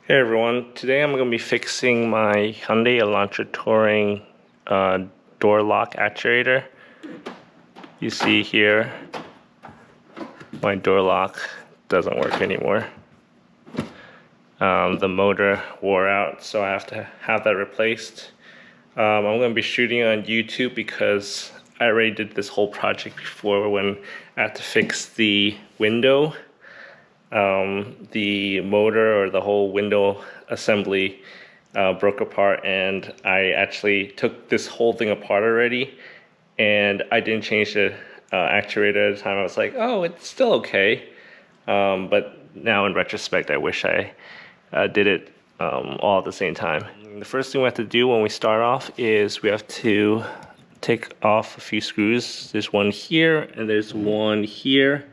Hey everyone, today I'm going to be fixing my Hyundai Elantra Touring door lock actuator. You see here, my door lock doesn't work anymore. The motor wore out, so I have to have that replaced. I'm going to be shooting on YouTube because I already did this whole project before when I had to fix the window. The motor or the whole window assembly broke apart, and I actually took this whole thing apart already, and I didn't change the actuator at the time. I was like, oh, it's still okay, but now in retrospect I wish I did it all at the same time. The first thing we have to do when we start off is we have to take off a few screws. There's one here and there's one here.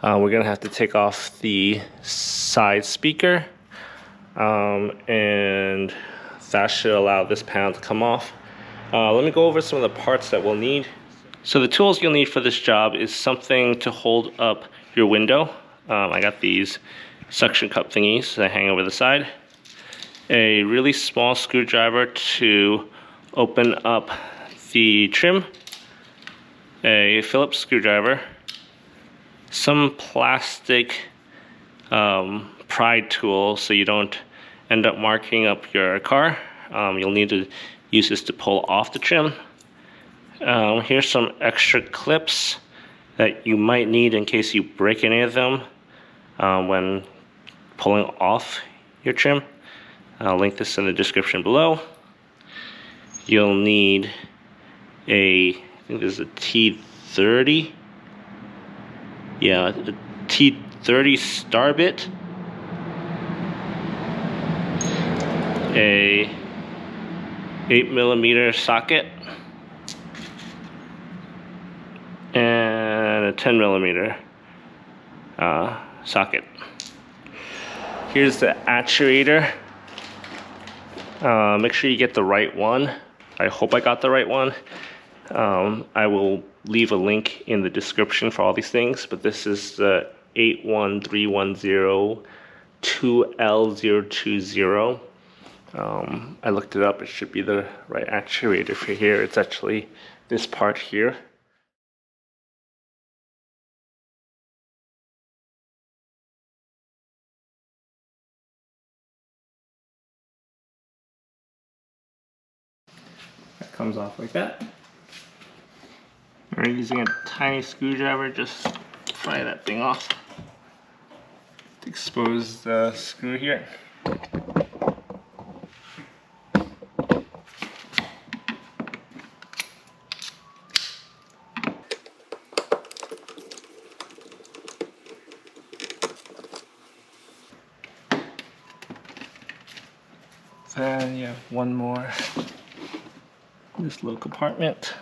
We're gonna have to take off the side speaker, and that should allow this panel to come off. Let me go over some of the parts that we'll need. So the tools you'll need for this job is something to hold up your window. I got these suction cup thingies that hang over the side. A really small screwdriver to open up the trim. A Phillips screwdriver. Some plastic Pry Tool so you don't end up marking up your car. You'll need to use this to pull off the trim. Here's some extra clips that you might need in case you break any of them when pulling off your trim. I'll link this in the description below. You'll need I think this is a T30. Yeah, the T30 star bit, a 8mm socket, and a 10mm socket. Here's the actuator. Make sure you get the right one. I hope I got the right one. I will leave a link in the description for all these things, but this is the 81310-2L020. I looked it up. It should be the right actuator for here. It's actually this part here. That comes off like that. We're using a tiny screwdriver, just pry that thing off to expose the screw here. Then you have one more in this little compartment.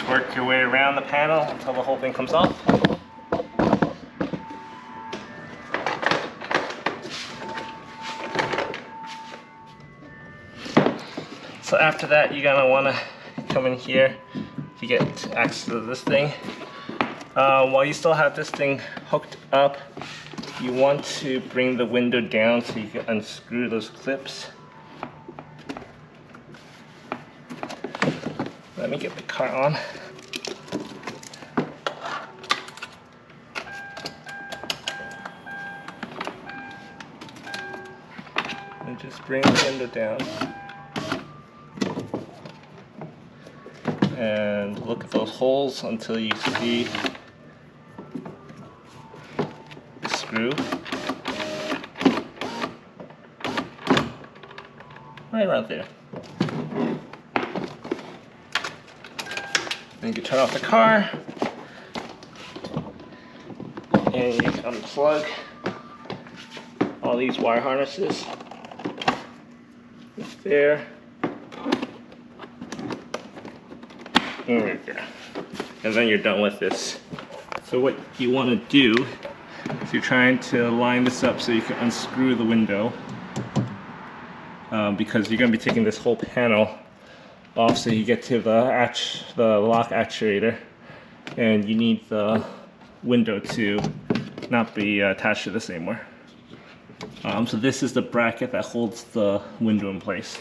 Work your way around the panel until the whole thing comes off. So after that, you're gonna wanna come in here to get access to this thing. While you still have this thing hooked up, you want to bring the window down so you can unscrew those clips. Let me get the car on. And just bring the window down. And look at those holes until you see the screw. Right around there. Then you can turn off the car. And you can unplug all these wire harnesses. It's there. And then you're done with this. So what you want to do is you're trying to line this up so you can unscrew the window, because you're going to be taking this whole panel off so you get to the lock actuator, and you need the window to not be attached to this anymore. So this is the bracket that holds the window in place.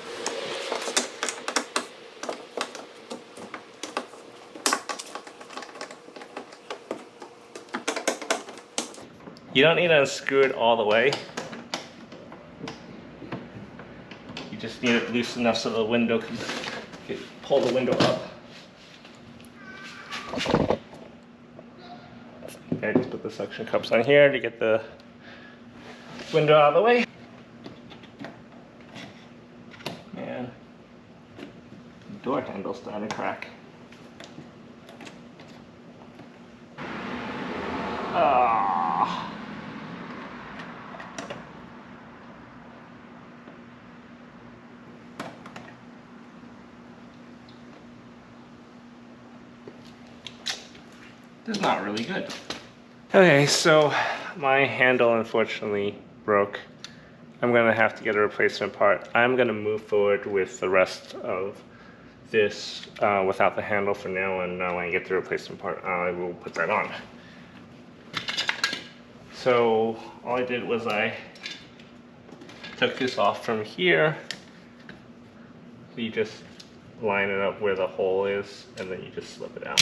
You don't need to unscrew it all the way. You just need it loose enough so the window can pull the window up. Okay, just put the suction cups on here to get the window out of the way. And the door handle's starting to crack. Ah. This is not really good. Okay, so my handle unfortunately broke. I'm gonna have to get a replacement part. I'm gonna move forward with the rest of this without the handle for now, and when I get the replacement part, I will put that on. So all I did was I took this off from here. You just line it up where the hole is, and then you just slip it out.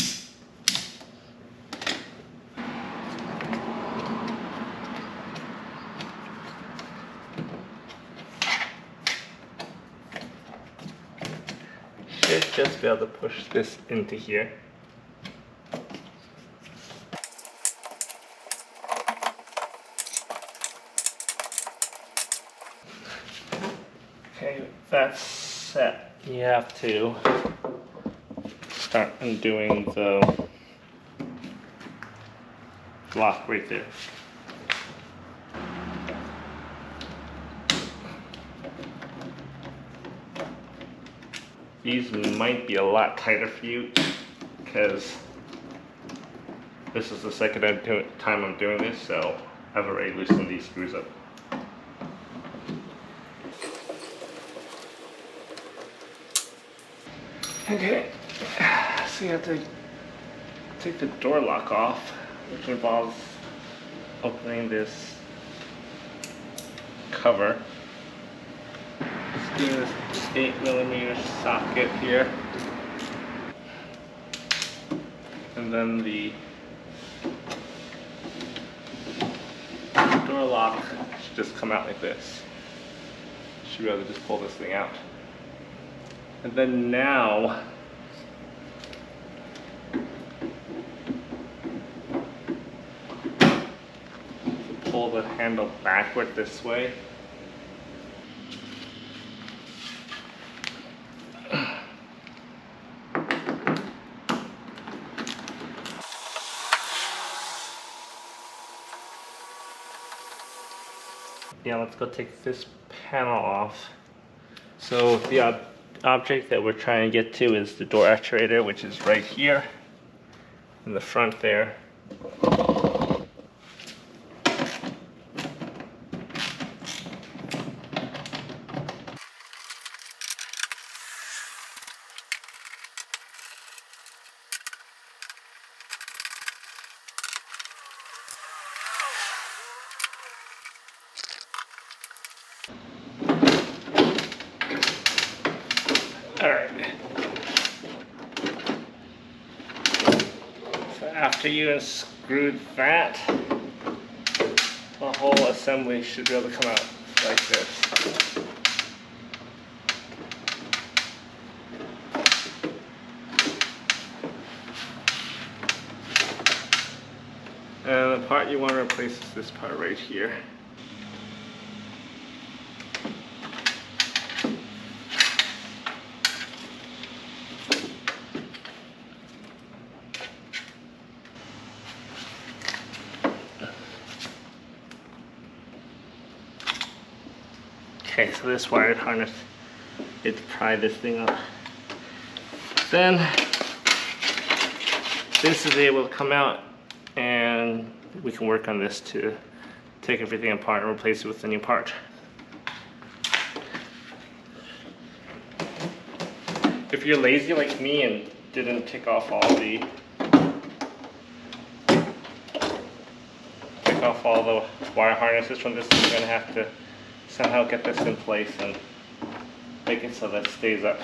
Should just be able to push this into here. Okay, that's set. You have to start undoing the lock right there. These might be a lot tighter for you because this is the second time I'm doing this, so I've already loosened these screws up. Okay, so you have to take the door lock off, which involves opening this cover. Just doing this 8mm socket here, and then the door lock should just come out like this. Should be able to just pull this thing out. And then now, pull the handle backward this way. Yeah, let's go take this panel off. So the object that we're trying to get to is the door actuator, which is right here in the front there. After you unscrewed that, the whole assembly should be able to come out like this. And the part you want to replace is this part right here. Okay, so this wired harness, it's pry this thing up. Then this is able to come out, and we can work on this to take everything apart and replace it with a new part. If you're lazy like me and didn't take off all the wire harnesses from this, you're gonna have to somehow get this in place and make it so that it stays up.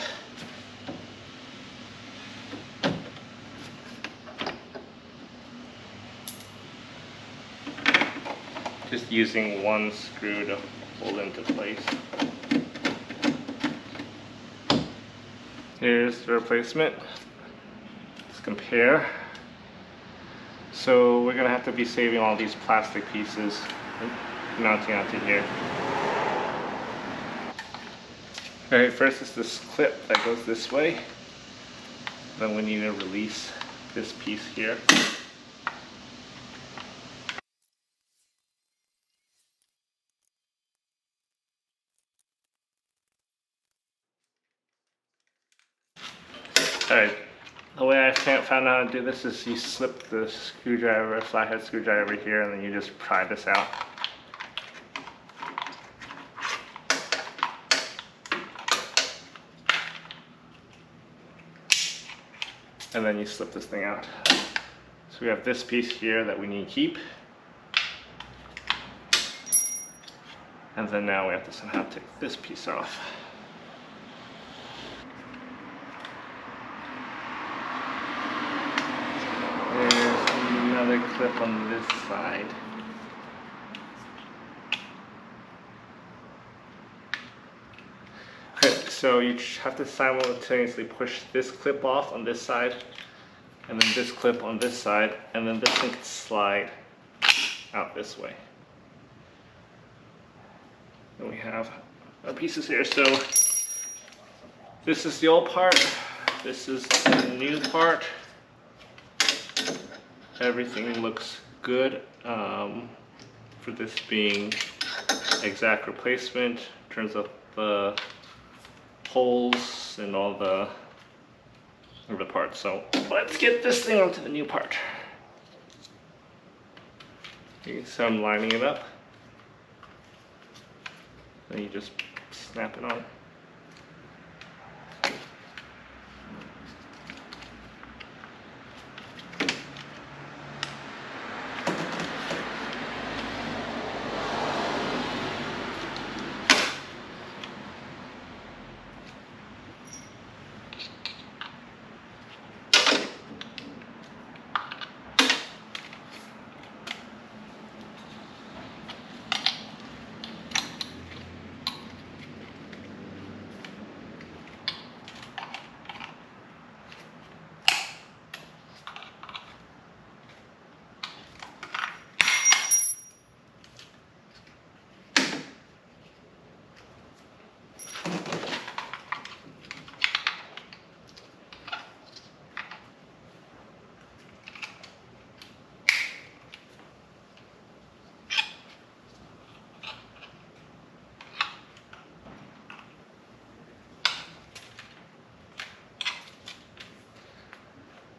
Just using one screw to hold into place. Here's the replacement. Let's compare. So we're gonna have to be saving all these plastic pieces and mounting onto here. Alright, first is this clip that goes this way. Then we need to release this piece here. Alright, the way I found out how to do this is you slip the screwdriver, flathead screwdriver here, and then you just pry this out. And then you slip this thing out. So we have this piece here that we need to keep. And then now we have to somehow take this piece off. There's another clip on this side. Okay, so you have to simultaneously push this clip off on this side, and then this clip on this side, and then this thing can slide out this way. And we have our pieces here. So this is the old part, this is the new part. Everything looks good for this being exact replacement in terms of the holes and all the parts. So let's get this thing onto the new part. Okay, so I'm lining it up. Then you just snap it on.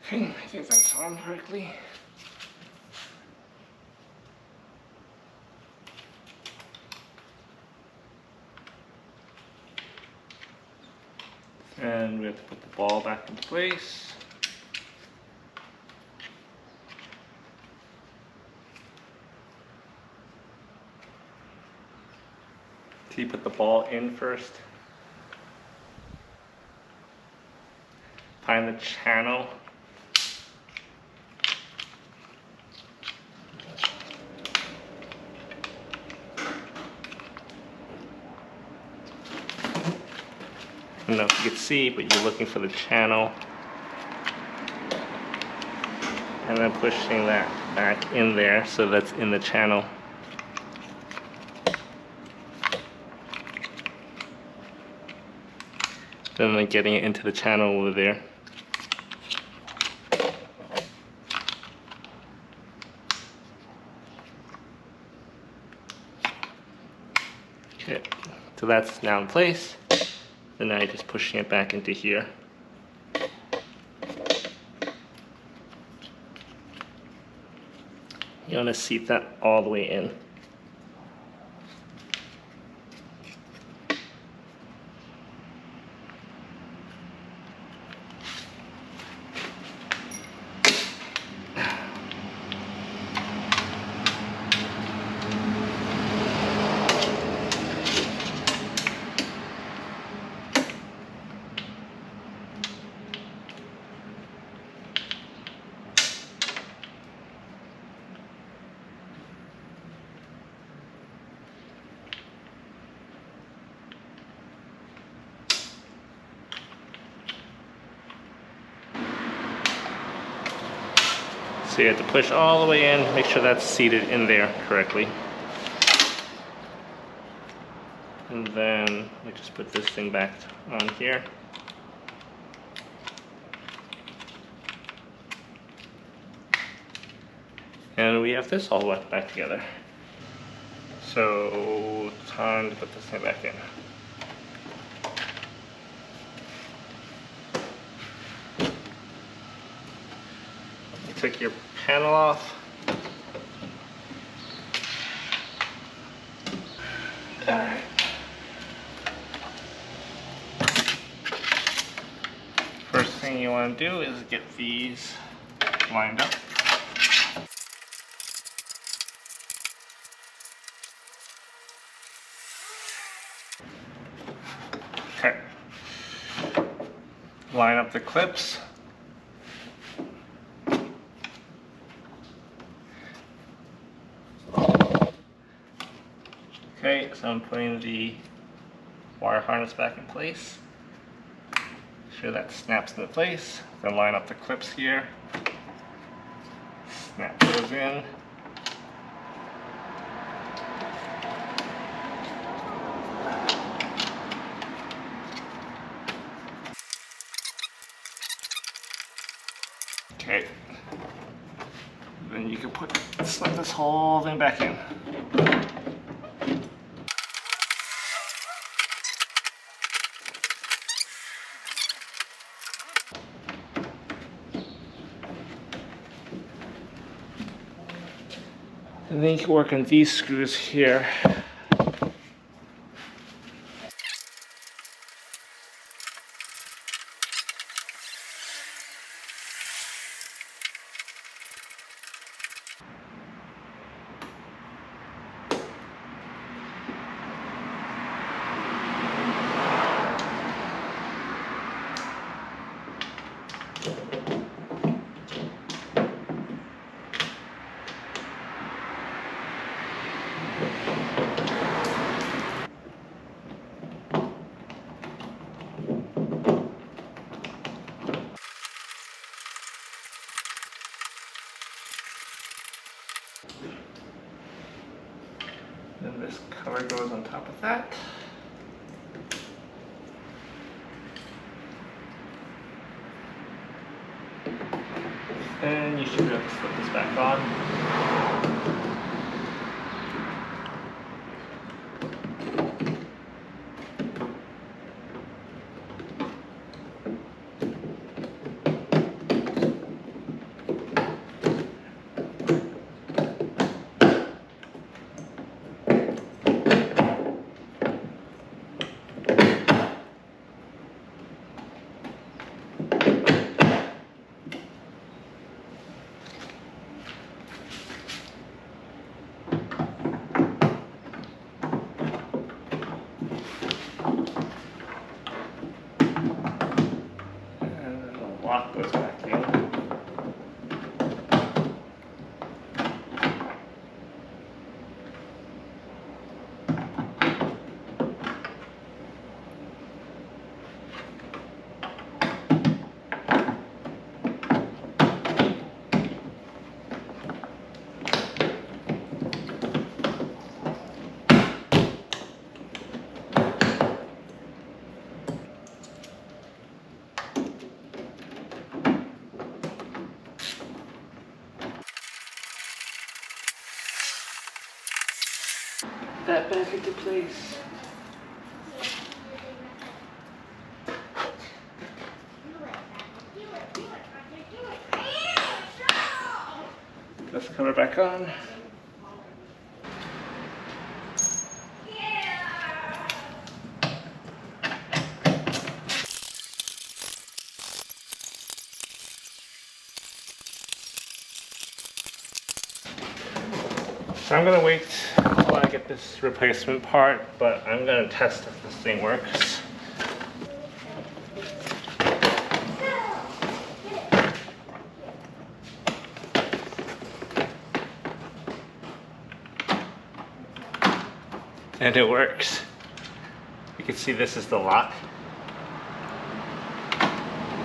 Okay, I think that's on correctly. And we have to put the ball back into place. So you put the ball in first. Find the channel. I don't know if you can see, but you're looking for the channel. And then pushing that back in there so that's in the channel. Then getting it into the channel over there. Okay, so that's now in place. And now you're just pushing it back into here. You want to seat that all the way in. So you have to push all the way in, make sure that's seated in there correctly. And then we just put this thing back on here. And we have this all back together. So time to put this thing back in. Take your panel off. Alright. First thing you want to do is get these lined up. Okay. Line up the clips. Okay, so I'm putting the wire harness back in place. Sure that snaps into place. Then line up the clips here. Snap those in. Okay. Then you can slip this whole thing back in. And then you can work on these screws here. Then this cover goes on top of that. And you should be able to slip this back on. That back into place. Let's cover back on. So I'm gonna wait while I get this replacement part, but I'm gonna test if this thing works. And it works. You can see this is the lock.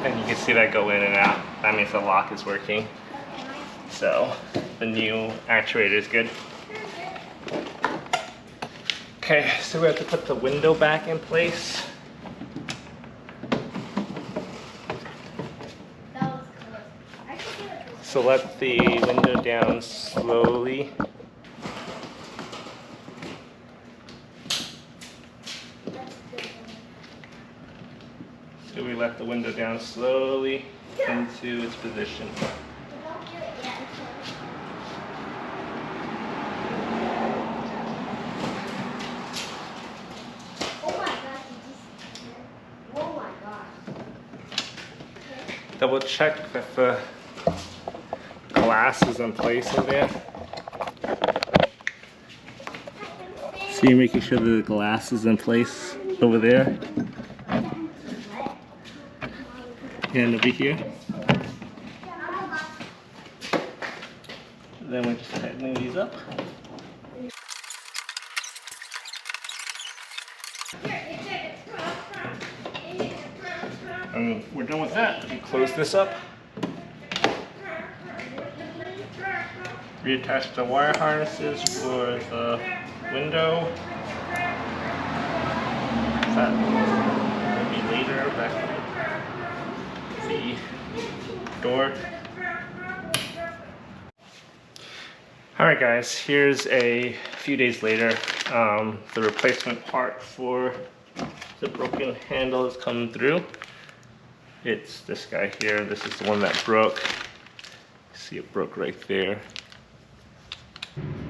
And you can see that go in and out. That means the lock is working. So the new actuator is good. Okay, so we have to put the window back in place. So let the window down slowly. So we let the window down slowly into its position. Double check that the glass is in place in there. So you're making sure the glass is in place over there. And over here. Then we're just tightening these up. And we're done with that. We close this up. Reattach the wire harnesses for the window. That will be later back at the door. Alright guys, here's a few days later. The replacement part for the broken handle is coming through. It's this guy here. This is the one that broke. See, it broke right there.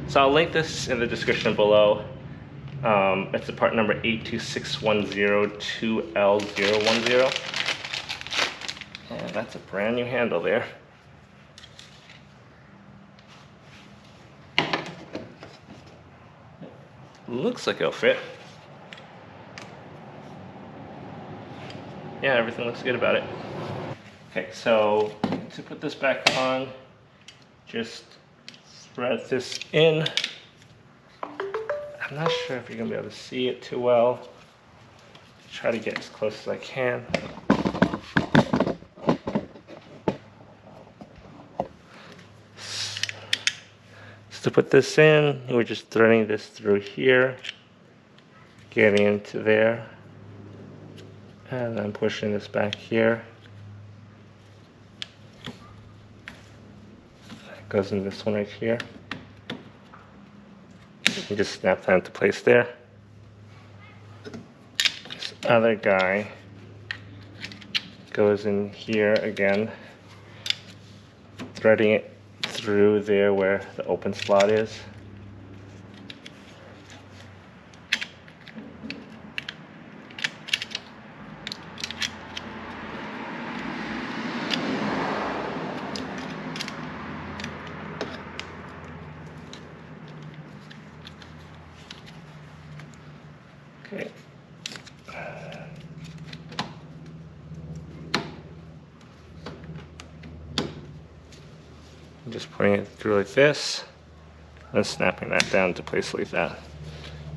So I'll link this in the description below. It's the part number 82610-2L010. And that's a brand new handle there. Looks like it'll fit. Yeah, everything looks good about it. Okay, so to put this back on, just thread this in. I'm not sure if you're gonna be able to see it too well. Try to get as close as I can. So to put this in, we're just threading this through here, getting into there, and then pushing this back here. It goes in this one right here. You just snap that into place there. This other guy goes in here again, threading it through there where the open slot is. Okay. I'm just putting it through like this and snapping that down to place like that.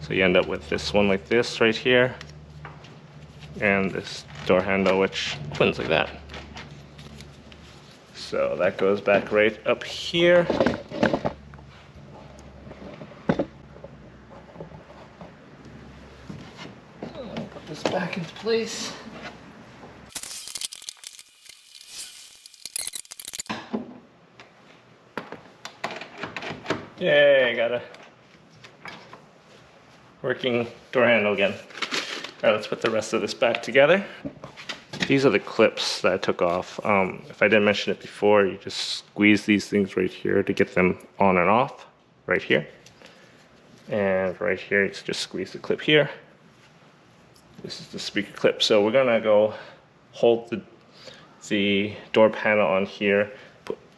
So you end up with this one like this right here, and this door handle which opens like that. So that goes back right up here. Put this back into place. Yay, got a working door handle again. All right, let's put the rest of this back together. These are the clips that I took off. If I didn't mention it before, you just squeeze these things right here to get them on and off, right here. And right here, you just squeeze the clip here. This is the speaker clip. So we're gonna go hold the door panel on here,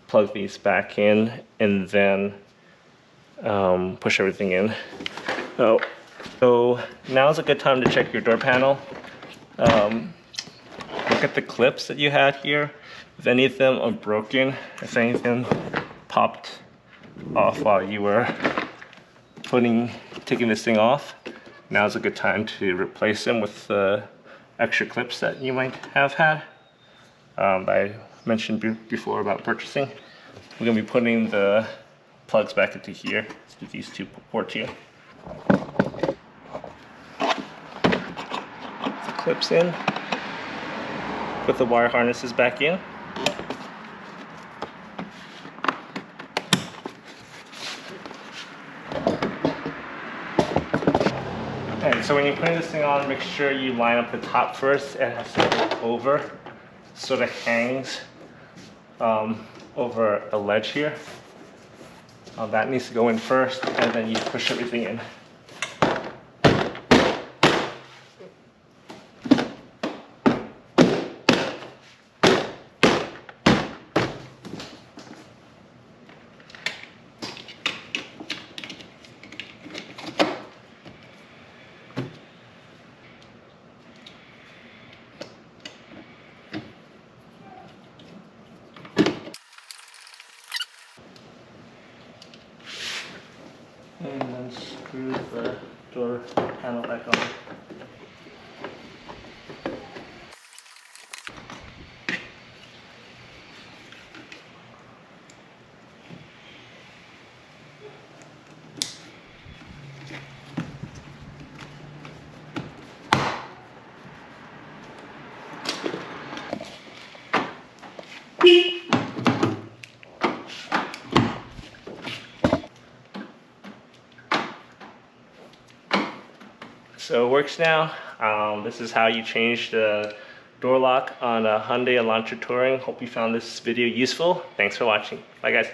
plug these back in, and then push everything in. So now's a good time to check your door panel. Look at the clips that you had here. If any of them are broken, if any of them popped off while you were taking this thing off, now's a good time to replace them with the extra clips that you might have had. I mentioned before about purchasing. We're gonna be putting the plugs back into here, to these two ports here. The clips in. Put the wire harnesses back in. And so when you're putting this thing on, make sure you line up the top first. It has to go over, sort of hangs over a ledge here. That needs to go in first, and then you push everything in. And then screw the door panel back on. So it works now. This is how you change the door lock on a Hyundai Elantra Touring. Hope you found this video useful. Thanks for watching. Bye guys.